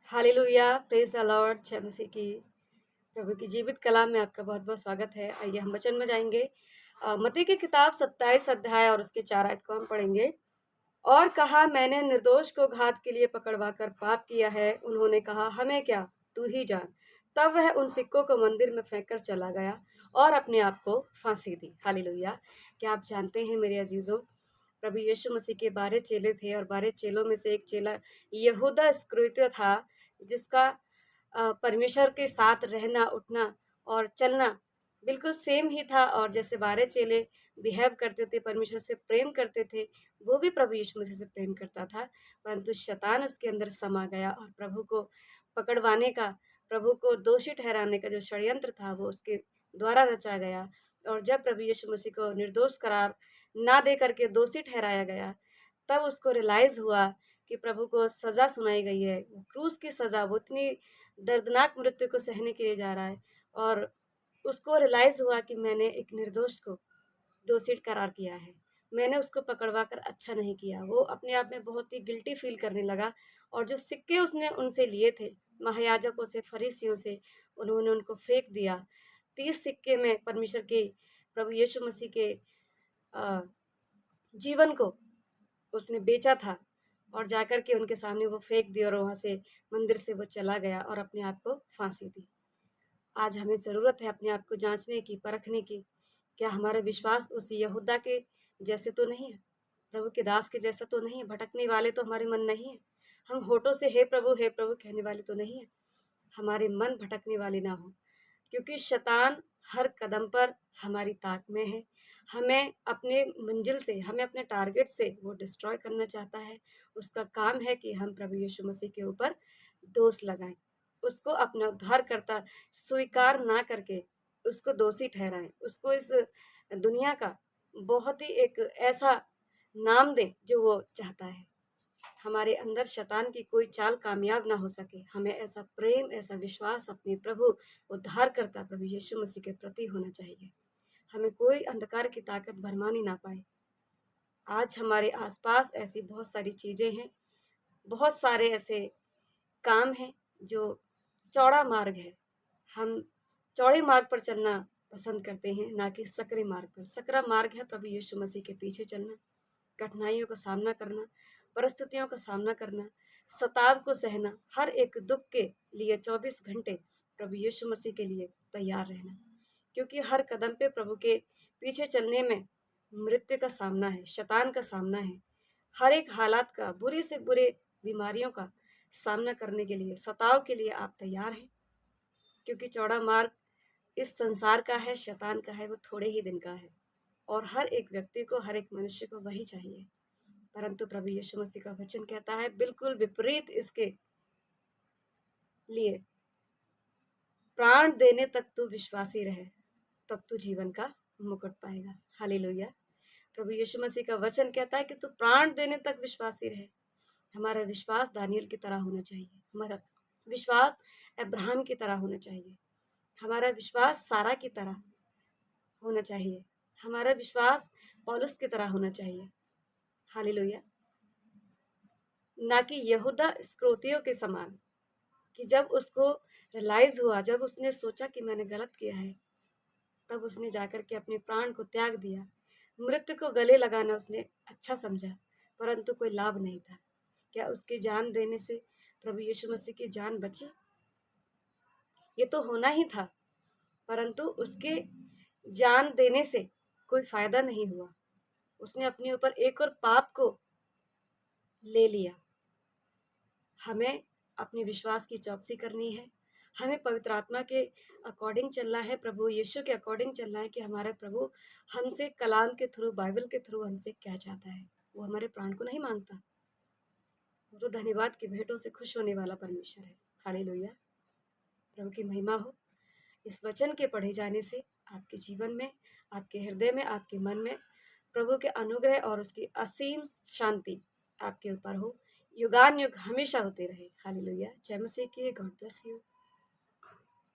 Hallelujah, praise the Lord, जय मसीह की। प्रभु की जीवित कलाम में आपका बहुत-बहुत स्वागत है। आइए हम वचन में जाएँगे। मत्ती की किताब 27 अध्याय और उसके 4 आयत को हम पढ़ेंगे। और कहा, मैंने निर्दोष को घात के लिए पकड़वा कर पाप किया है। उन्होंने कहा, हमें क्या, तू ही जान। तब वह उन सिक्कों को मंदिर में फेंक कर चला गया और अपने आप को फांसी दी। हालेलुया। क्या आप जानते हैं मेरे अजीजों, प्रभु यीशु मसीह के 12 चेले थे और 12 चेलों में से एक चेला यहूदा इस्करियोती था, जिसका परमेश्वर के साथ रहना, उठना और चलना बिल्कुल सेम ही था। और जैसे 12 चेले बिहेव करते थे, परमेश्वर से प्रेम करते थे, वो भी प्रभु यीशु मसीह से प्रेम करता था। परंतु शैतान उसके अंदर समा गया और प्रभु को पकड़वाने का, प्रभु को दोषी ठहराने का जो षड्यंत्र था, वो उसके द्वारा रचा गया। और जब प्रभु यीशु मसीह को निर्दोष करार ना दे करके दोषी ठहराया गया, तब उसको रियलाइज़ हुआ कि प्रभु को सज़ा सुनाई गई है। क्रूस की सज़ा, वो इतनी दर्दनाक मृत्यु को सहने के लिए जा रहा है। और उसको रियलाइज़ हुआ कि मैंने एक निर्दोष को दोषी करार किया है। मैंने उसको पकड़वा कर अच्छा नहीं किया। वो अपने आप में बहुत ही गिल्टी फ़ील करने लगा। और जो सिक्के उसने उनसे लिए थे, महायाजकों से, फरीसियों से, उन्होंने उनको फेंक दिया। 30 सिक्के में परमेश्वर के, प्रभु यीशु मसीह के अ, जीवन को उसने बेचा था और जाकर के उनके सामने वो फेंक दी और वहाँ से, मंदिर से वो चला गया और अपने आप को फांसी दी। आज हमें ज़रूरत है अपने आप को जांचने की, परखने की। क्या हमारा विश्वास उस यहूदा के जैसे तो नहीं है, प्रभु के दास के जैसा तो नहीं है? भटकने वाले तो हमारे मन नहीं है। हम होठों से हे प्रभु कहने वाले तो नहीं है। हमारे मन भटकने वाले ना हो, क्योंकि शैतान हर कदम पर हमारी ताक में है। हमें अपने मंजिल से, हमें अपने टारगेट से वो डिस्ट्रॉय करना चाहता है। उसका काम है कि हम प्रभु यीशु मसीह के ऊपर दोष लगाएँ, उसको अपना उद्धारकर्ता स्वीकार ना करके उसको दोषी ठहराएँ, उसको इस दुनिया का बहुत ही एक ऐसा नाम दें जो वो चाहता है। हमारे अंदर शैतान की कोई चाल कामयाब ना हो सके। हमें ऐसा प्रेम, ऐसा विश्वास अपने प्रभु, उद्धारकर्ता प्रभु यीशु मसीह के प्रति होना चाहिए। हमें कोई अंधकार की ताकत भरमा नहीं ना पाए। आज हमारे आसपास ऐसी बहुत सारी चीज़ें हैं, बहुत सारे ऐसे काम हैं जो चौड़ा मार्ग है। हम चौड़े मार्ग पर चलना पसंद करते हैं, ना कि सकरे मार्ग पर। सकरा मार्ग है प्रभु यीशु मसीह के पीछे चलना, कठिनाइयों का सामना करना, परिस्थितियों का सामना करना, सताव को सहना, हर एक दुख के लिए 24 घंटे प्रभु यीशु मसीह के लिए तैयार रहना। क्योंकि हर कदम पे प्रभु के पीछे चलने में मृत्यु का सामना है, शैतान का सामना है। हर एक हालात का, बुरे से बुरे बीमारियों का सामना करने के लिए, सताव के लिए आप तैयार हैं। क्योंकि चौड़ा मार्ग इस संसार का है, शैतान का है, वो थोड़े ही दिन का है। और हर एक व्यक्ति को, हर एक मनुष्य को वही चाहिए। परंतु प्रभु यीशु मसीह का वचन कहता है बिल्कुल विपरीत इसके लिए, प्राण देने तक तू विश्वासी रहे, तब तू जीवन का मुकुट पाएगा। हालेलुया। प्रभु यीशु मसीह का वचन कहता है कि तू प्राण देने तक विश्वासी रहे। हमारा विश्वास दानियल की तरह होना चाहिए। हमारा विश्वास अब्राहम की तरह होना चाहिए। हमारा विश्वास सारा की तरह होना चाहिए। हमारा विश्वास पौलुस की तरह होना चाहिए। हालेलुया। ना कि यहूदा इस्करियोती के समान, कि जब उसको रियलाइज़ हुआ, जब उसने सोचा कि मैंने गलत किया है, तब उसने जाकर के अपने प्राण को त्याग दिया। मृत्यु को गले लगाना उसने अच्छा समझा, परंतु कोई लाभ नहीं था। क्या उसकी जान देने से प्रभु यीशु मसीह की जान बची? ये तो होना ही था, परंतु उसके जान देने से कोई फ़ायदा नहीं हुआ। उसने अपने ऊपर एक और पाप को ले लिया। हमें अपने विश्वास की चौकसी करनी है। हमें पवित्र आत्मा के अकॉर्डिंग चलना है, प्रभु यीशु के अकॉर्डिंग चलना है कि हमारा प्रभु हमसे कलाम के थ्रू, बाइबल के थ्रू हमसे क्या चाहता है। वो हमारे प्राण को नहीं मांगता, वो तो धन्यवाद की भेंटों से खुश होने वाला परमेश्वर है। हालेलुया। प्रभु की महिमा हो। इस वचन के पढ़े जाने से आपके जीवन में, आपके हृदय में, आपके मन में प्रभु के अनुग्रह और उसकी असीम शांति आपके ऊपर हो, युगान युग हमेशा होते रहे। हालेलुया। जय मसीह की। God bless you.